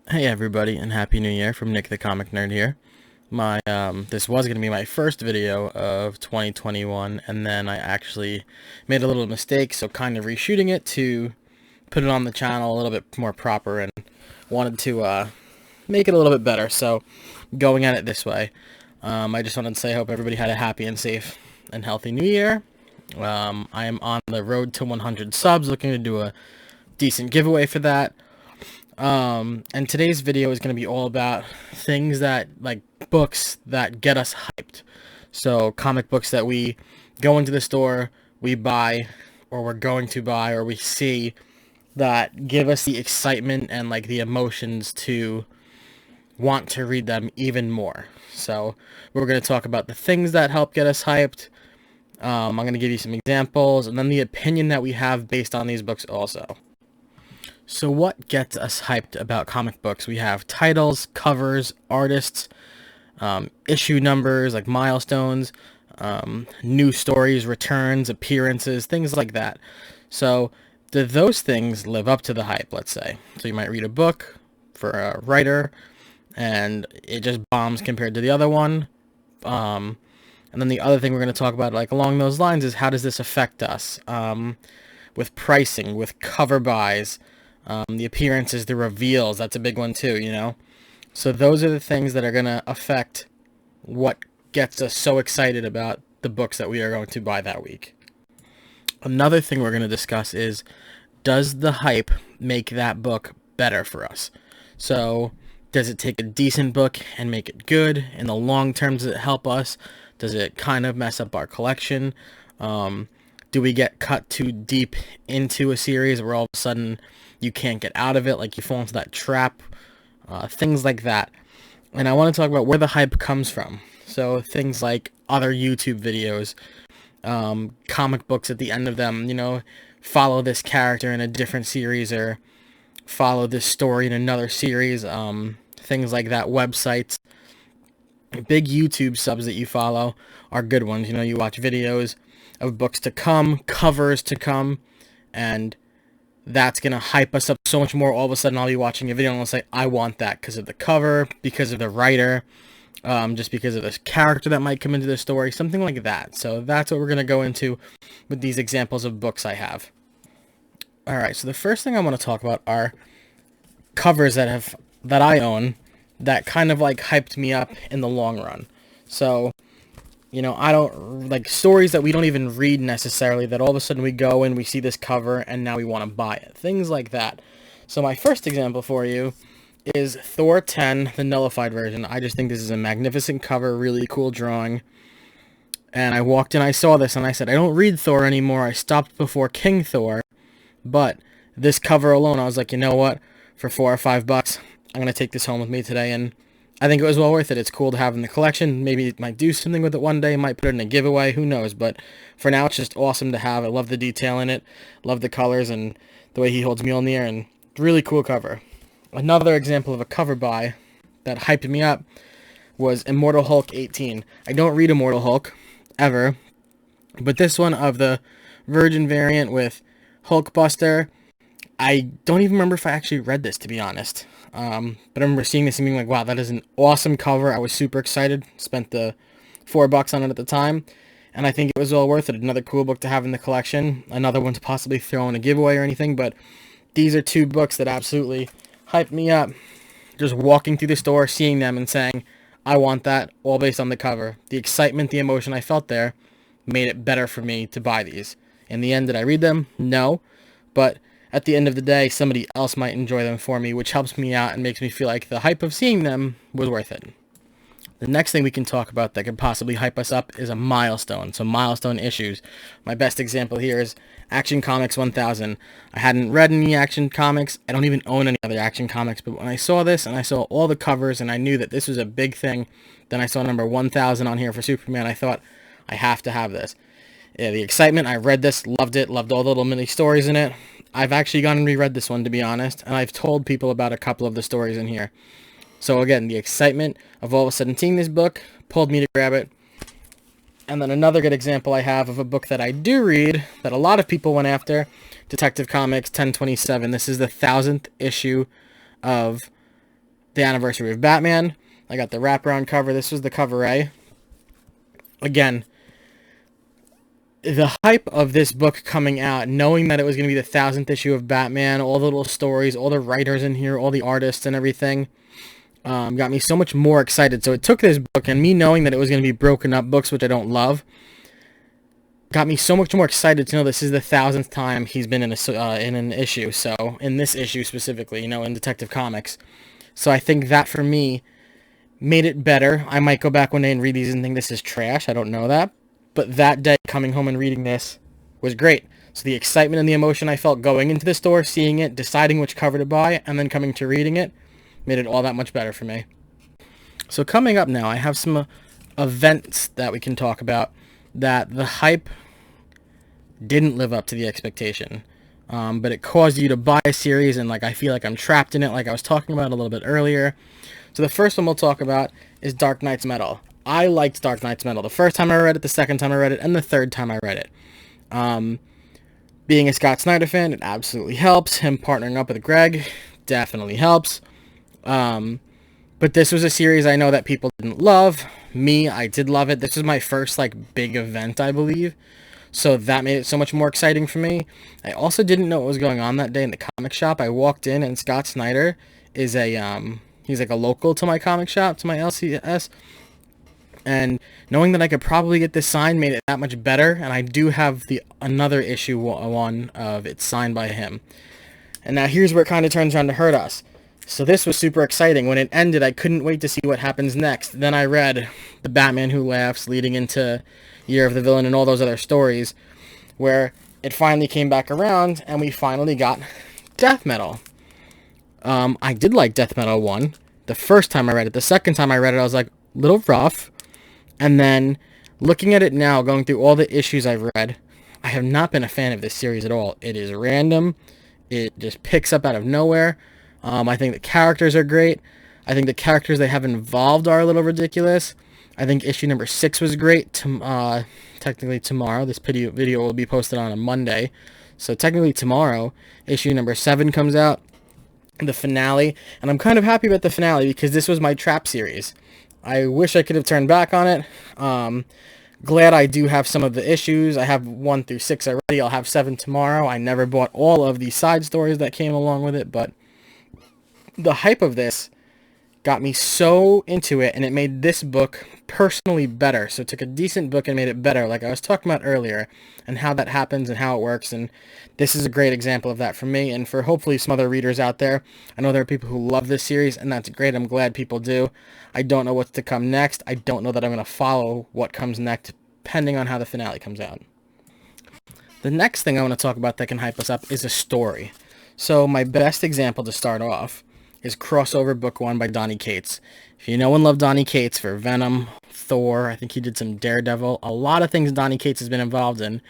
Hey everybody, and Happy New Year from Nick the Comic Nerd here. This was going to be my first video of 2021, and then I actually made a little mistake, so kind of reshooting it to put it on the channel a little bit more proper, and wanted to make it a little bit better, so going at it this way. I just wanted to say I hope everybody had a happy and safe and healthy New Year. I am on the road to 100 subs, looking to do a decent giveaway for that. And today's video is going to be all about things that, like, books that get us hyped. So, comic books that we go into the store, we buy, or we're going to buy, or we see that give us the excitement and, like, the emotions to want to read them even more. So, we're going to talk about the things that help get us hyped. I'm going to give you some examples, and then the opinion that we have based on these books also. So what gets us hyped about comic books? We have titles, covers, artists, issue numbers, like milestones, new stories, returns, appearances, things like that. So do those things live up to the hype, let's say? So you might read a book for a writer, and it just bombs compared to the other one. And then the other thing we're going to talk about, like along those lines, is how does this affect us? With pricing, with cover buys, the appearances, the reveals, that's a big one too, you know? So those are the things that are going to affect what gets us so excited about the books that we are going to buy that week. Another thing we're going to discuss is, does the hype make that book better for us? So does it take a decent book and make it good? In the long term, does it help us? Does it kind of mess up our collection? Do we get cut too deep into a series where all of a sudden you can't get out of it, like you fall into that trap? Things like that. And I want to talk about where the hype comes from. So things like other YouTube videos, comic books at the end of them, you know, follow this character in a different series, or follow this story in another series, things like that. Websites, big YouTube subs that you follow are good ones. You know, you watch videos of books to come, covers to come, and that's going to hype us up so much more. All of a sudden, I'll be watching a video and I'll say, I want that because of the cover, because of the writer, just because of this character that might come into the story, something like that. So that's what we're going to go into with these examples of books I have. All right, so the first thing I want to talk about are covers that I own that kind of like hyped me up in the long run. So, you know, I don't like stories that we don't even read necessarily, that all of a sudden we go and we see this cover and now we want to buy it. Things like that. So my first example for you is Thor 10, the nullified version. I just think this is a magnificent cover, really cool drawing. And I walked in, I saw this, and I said, I don't read Thor anymore. I stopped before King Thor. But this cover alone, I was like, you know what? For $4 or $5, I'm going to take this home with me today, and I think it was well worth it. It's cool to have in the collection. Maybe it might do something with it one day. Might put it in a giveaway. Who knows? But for now, it's just awesome to have. I love the detail in it. Love the colors and the way he holds Mjolnir. And really cool cover. Another example of a cover buy that hyped me up was Immortal Hulk 18. I don't read Immortal Hulk, ever. But this one of the Virgin variant with Hulkbuster, I don't even remember if I actually read this, to be honest. But I remember seeing this and being like, wow, that is an awesome cover. I was super excited. Spent the $4 on it at the time. And I think it was well worth it. Another cool book to have in the collection. Another one to possibly throw in a giveaway or anything. But these are two books that absolutely hyped me up. Just walking through the store, seeing them and saying, I want that, all based on the cover. The excitement, the emotion I felt there made it better for me to buy these. In the end, did I read them? No. But at the end of the day, somebody else might enjoy them for me, which helps me out and makes me feel like the hype of seeing them was worth it. The next thing we can talk about that could possibly hype us up is a milestone. So milestone issues. My best example here is Action Comics 1000. I hadn't read any Action Comics. I don't even own any other Action Comics. But when I saw this and I saw all the covers and I knew that this was a big thing, then I saw number 1000 on here for Superman. I thought, I have to have this. Yeah, the excitement, I read this, loved it, loved all the little mini stories in it. I've actually gone and reread this one, to be honest, and I've told people about a couple of the stories in here. So again, the excitement of all of a sudden seeing this book pulled me to grab it. And then another good example I have of a book that I do read, that a lot of people went after, Detective Comics 1027. This is the 1000th issue of the anniversary of Batman. I got the wraparound cover. This was the cover A. Again, the hype of this book coming out, knowing that it was going to be the 1000th issue of Batman, all the little stories, all the writers in here, all the artists and everything, got me so much more excited. So it took this book, and me knowing that it was going to be broken up books, which I don't love, got me so much more excited to know this is the 1000th time he's been in an issue. So in this issue specifically, in Detective Comics. So I think that for me made it better. I might go back one day and read these and think this is trash. I don't know that. But that day, coming home and reading this was great. So the excitement and the emotion I felt going into the store, seeing it, deciding which cover to buy, and then coming to reading it, made it all that much better for me. So coming up now, I have some events that we can talk about that the hype didn't live up to the expectation. But it caused you to buy a series, and I feel like I'm trapped in it, like I was talking about a little bit earlier. So the first one we'll talk about is Dark Knight's Metal. I liked Dark Knight's Metal the first time I read it, the second time I read it, and the third time I read it. Being a Scott Snyder fan, it absolutely helps. Him partnering up with Greg definitely helps. But this was a series I know that people didn't love. Me, I did love it. This was my first big event, I believe. So that made it so much more exciting for me. I also didn't know what was going on that day in the comic shop. I walked in, and Scott Snyder is he's a local to my comic shop, to my LCS. And knowing that I could probably get this signed made it that much better. And I do have another issue one of it signed by him. And now here's where it kind of turns around to hurt us. So this was super exciting. When it ended, I couldn't wait to see what happens next. Then I read The Batman Who Laughs, leading into Year of the Villain and all those other stories, where it finally came back around and we finally got Death Metal. I did like Death Metal 1 the first time I read it. The second time I read it, I was like, little rough. And then looking at it now, going through all the issues I've read, I have not been a fan of this series at all. It is random. It just picks up out of nowhere. I think the characters are great. I think the characters they have involved are a little ridiculous. I think issue number 6 was great. Technically tomorrow. This video will be posted on a Monday. So technically tomorrow, issue number 7 comes out. The finale. And I'm kind of happy about the finale because this was my trap series. I wish I could have turned back on it. Glad I do have some of the issues. I have 1 through 6 already. I'll have 7 tomorrow. I never bought all of the side stories that came along with it, but the hype of this got me so into it, and it made this book personally better. So it took a decent book and made it better, like I was talking about earlier, and how that happens and how it works. And this is a great example of that for me, and for hopefully some other readers out there. I know there are people who love this series, and that's great. I'm glad people do. I don't know what's to come next. I don't know that I'm going to follow what comes next, depending on how the finale comes out. The next thing I want to talk about that can hype us up is a story. So my best example to start off is Crossover Book 1 by Donny Cates. If you know and love Donny Cates for Venom, Thor, I think he did some Daredevil, a lot of things Donny Cates has been involved in.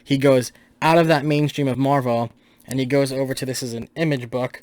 He goes out of that mainstream of Marvel, and he goes over to this as an Image book,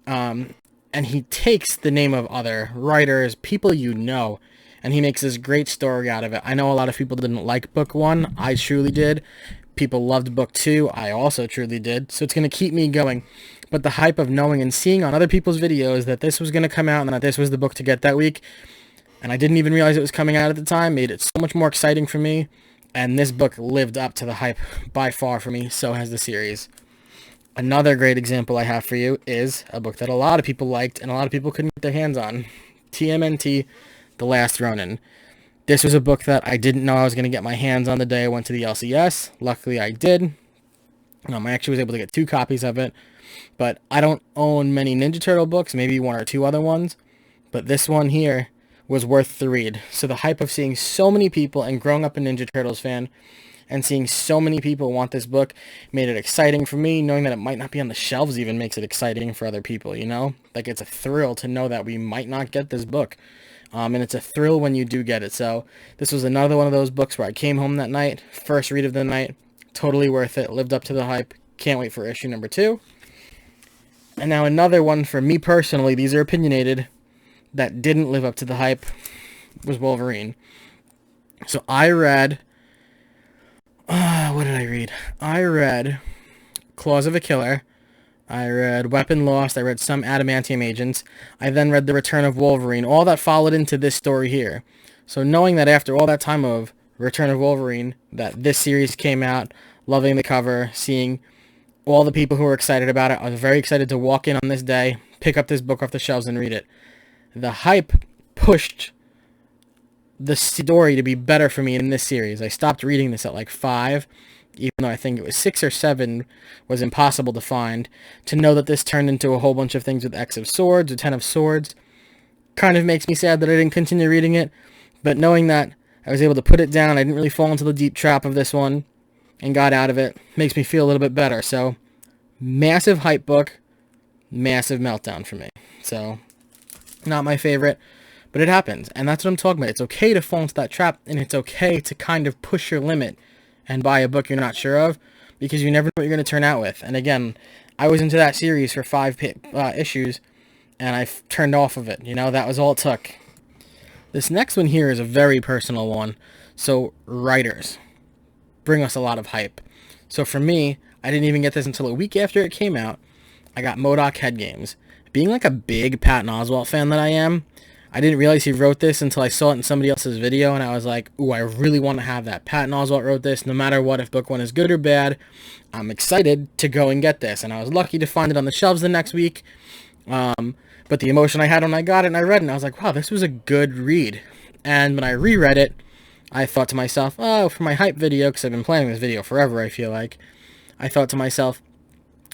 and he takes the name of other writers, people you know, and he makes this great story out of it. I know a lot of people didn't like Book 1. I truly did. People loved Book 2. I also truly did. So it's going to keep me going. But the hype of knowing and seeing on other people's videos that this was going to come out and that this was the book to get that week, and I didn't even realize it was coming out at the time, made it so much more exciting for me. And this book lived up to the hype by far for me. So has the series. Another great example I have for you is a book that a lot of people liked and a lot of people couldn't get their hands on. TMNT, The Last Ronin. This was a book that I didn't know I was going to get my hands on the day I went to the LCS. Luckily, I did. I actually was able to get 2 copies of it. But I don't own many Ninja Turtle books, maybe 1 or 2 other ones. But this one here was worth the read. So the hype of seeing so many people and growing up a Ninja Turtles fan and seeing so many people want this book made it exciting for me. Knowing that it might not be on the shelves even makes it exciting for other people, you know? Like, it's a thrill to know that we might not get this book. And it's a thrill when you do get it. So this was another one of those books where I came home that night, first read of the night, totally worth it, lived up to the hype. Can't wait for issue number 2. And now another one for me personally, these are opinionated, that didn't live up to the hype, was Wolverine. So I read, what did I read? I read Claws of a Killer, I read Weapon Lost. I read some Adamantium Agents. I then read The Return of Wolverine. All that followed into this story here. So knowing that after all that time of Return of Wolverine, that this series came out, loving the cover, seeing all the people who were excited about it, I was very excited to walk in on this day, pick up this book off the shelves and read it. The hype pushed the story to be better for me in this series. I stopped reading this at like 5, even though I think it was 6 or 7 was impossible to find. To know that this turned into a whole bunch of things with X of Swords or 10 of Swords kind of makes me sad that I didn't continue reading it. But knowing that I was able to put it down, I didn't really fall into the deep trap of this one and got out of it, makes me feel a little bit better. So, massive hype book, massive meltdown for me. So, not my favorite, but it happens. And that's what I'm talking about. It's okay to fall into that trap, and it's okay to kind of push your limit and buy a book you're not sure of, because you never know what you're going to turn out with. And again, I was into that series for 5 issues, and I turned off of it. You know, that was all it took. This next one here is a very personal one. So, writers bring us a lot of hype. So for me, I didn't even get this until a week after it came out. I got MODOK Head Games. Being like a big Patton Oswalt fan that I am, I didn't realize he wrote this until I saw it in somebody else's video, and I was like, ooh, I really want to have that. Patton Oswalt wrote this. No matter what, if book 1 is good or bad, I'm excited to go and get this. And I was lucky to find it on the shelves the next week. But the emotion I had when I got it and I read it, and I was like, wow, this was a good read. And when I reread it, I thought to myself, oh, for my hype video, because I've been planning this video forever, I feel like, I thought to myself,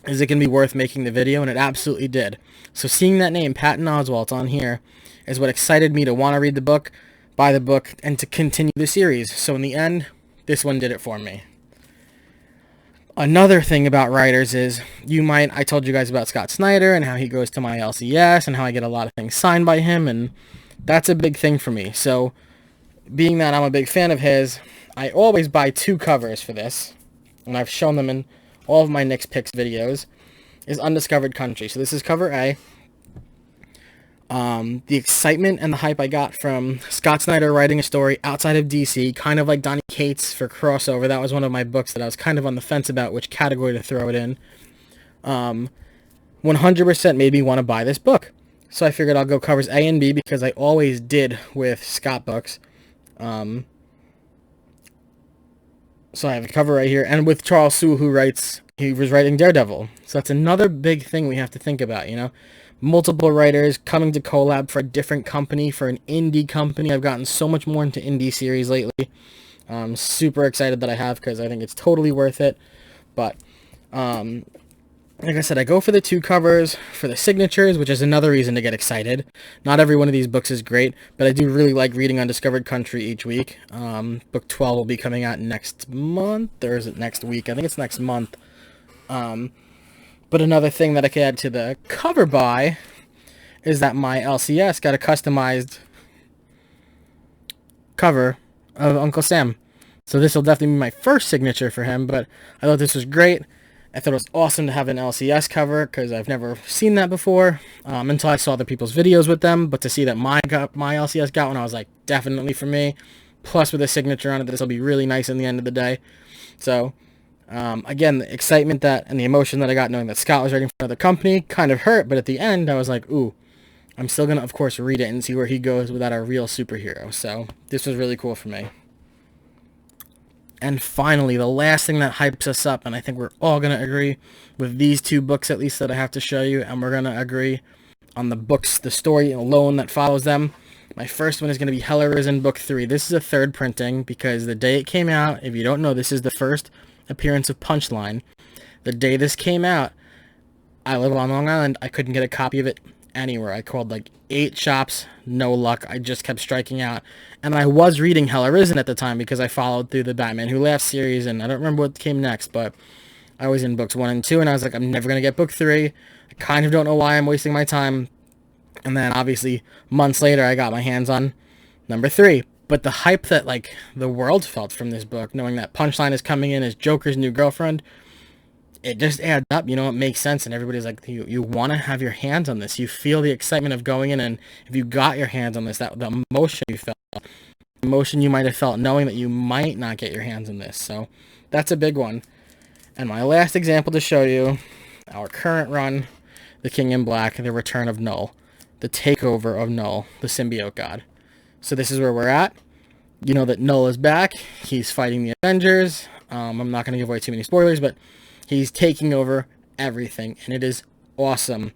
is it going to be worth making the video? And it absolutely did. So seeing that name, Patton Oswalt, on here is what excited me to want to read the book, buy the book, and to continue the series. So in the end, this one did it for me. Another thing about writers is, I told you guys about Scott Snyder and how he goes to my LCS and how I get a lot of things signed by him, and that's a big thing for me. So being that I'm a big fan of his, I always buy 2 covers for this, and I've shown them in all of my Knicks Picks videos, is Undiscovered Country. So this is cover A. The excitement and the hype I got from Scott Snyder writing a story outside of DC, kind of like Donny Cates for crossover. That was one of my books that I was kind of on the fence about which category to throw it in. 100% made me want to buy this book. So I figured I'll go covers A and B, because I always did with Scott books. So I have a cover right here, and with Charles Soule, he was writing Daredevil. So that's another big thing we have to think about, you know. Multiple writers coming to collab for a different company, for an indie company. I've gotten so much more into indie series lately. I'm super excited that I have, because I think it's totally worth it. But, like I said, I go for the 2 covers, for the signatures, which is another reason to get excited. Not every one of these books is great, but I do really like reading Undiscovered Country each week. Book 12 will be coming out next month, or is it next week? I think it's next month. But another thing that I could add to the cover buy is that my LCS got a customized cover of Uncle Sam. So this will definitely be my first signature for him, but I thought this was great. I thought it was awesome to have an LCS cover, because I've never seen that before, until I saw other people's videos with them. But to see that my LCS got one, I was like, definitely for me. Plus with a signature on it, this will be really nice in the end of the day. So, again, the excitement that and the emotion that I got knowing that Scott was writing for another company kind of hurt, but at the end, I was like, ooh, I'm still going to, of course, read it and see where he goes without a real superhero. So, this was really cool for me. And finally, the last thing that hypes us up, and I think we're all going to agree with these 2 books at least that I have to show you, and we're going to agree on the books, the story alone that follows them. My first one is going to be Hell Arisen Book 3. This is a 3rd printing, because the day it came out, if you don't know, this is the first appearance of Punchline. The day this came out, I live on Long Island, I couldn't get a copy of it anywhere. I called like 8 shops, no luck. I just kept striking out. And I was reading Hell Arisen at the time, because I followed through the Batman Who Laughs series, and I don't remember what came next, but I was in books 1 and 2, and I was like, I'm never going to get book 3. I kind of don't know why I'm wasting my time. And then, obviously, months later, I got my hands on number 3. But the hype that, like, the world felt from this book, knowing that Punchline is coming in as Joker's new girlfriend, it just adds up, you know, it makes sense, and everybody's like, you want to have your hands on this. You feel the excitement of going in, and if you got your hands on this, that the emotion you felt, the emotion you might have felt knowing that you might not get your hands on this. So that's a big one. And my last example to show you our current run, The King in Black, The Return of Null, The Takeover of Null, the Symbiote God. So this is where we're at. You know that Null is back. He's fighting the Avengers. I'm not going to give away too many spoilers, but he's taking over everything, and it is awesome.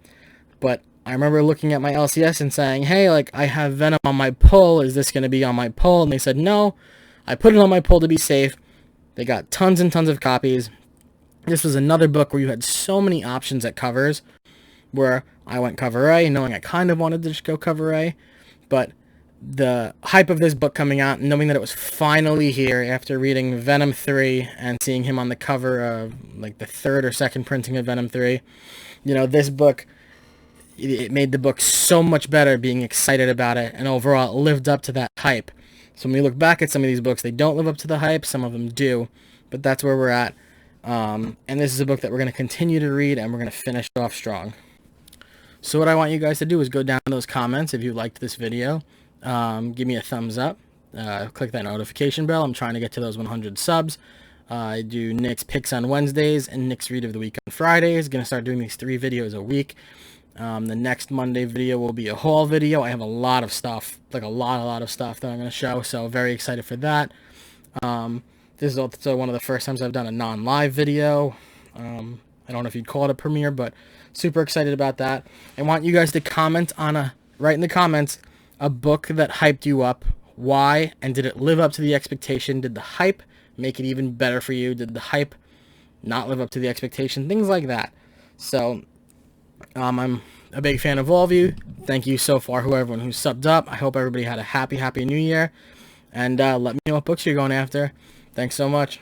But I remember looking at my LCS and saying, hey, like, I have Venom on my pull. Is this going to be on my pull? And they said, no. I put it on my pull to be safe. They got tons and tons of copies. This was another book where you had so many options at covers, where I went cover A, knowing I kind of wanted to just go cover A. But the hype of this book coming out, knowing that it was finally here after reading Venom 3 and seeing him on the cover of like the third or second printing of Venom 3, you know, this book, it made the book so much better, being excited about it, and overall it lived up to that hype. So when we look back at some of these books, they don't live up to the hype, some of them do, but that's where we're at. And this is a book that we're going to continue to read, and we're going to finish off strong. So what I want you guys to do is go down in those comments if you liked this video. Give me a thumbs up. Click that notification bell. I'm trying to get to those 100 subs. I do Nick's Picks on Wednesdays and Nick's Read of the Week on Fridays. Going to start doing these 3 videos a week. The next Monday video will be a haul video. I have a lot of stuff, like a lot of stuff that I'm going to show, so very excited for that. This is also one of the first times I've done a non-live video. I don't know if you'd call it a premiere, but super excited about that. I want you guys to comment on write in the comments a book that hyped you up, why, and did it live up to the expectation? Did the hype make it even better for you? Did the hype not live up to the expectation? Things like that. So I'm a big fan of all of you. Thank you so far, everyone who's subbed up. I hope everybody had a happy new year. And let me know what books you're going after. Thanks so much.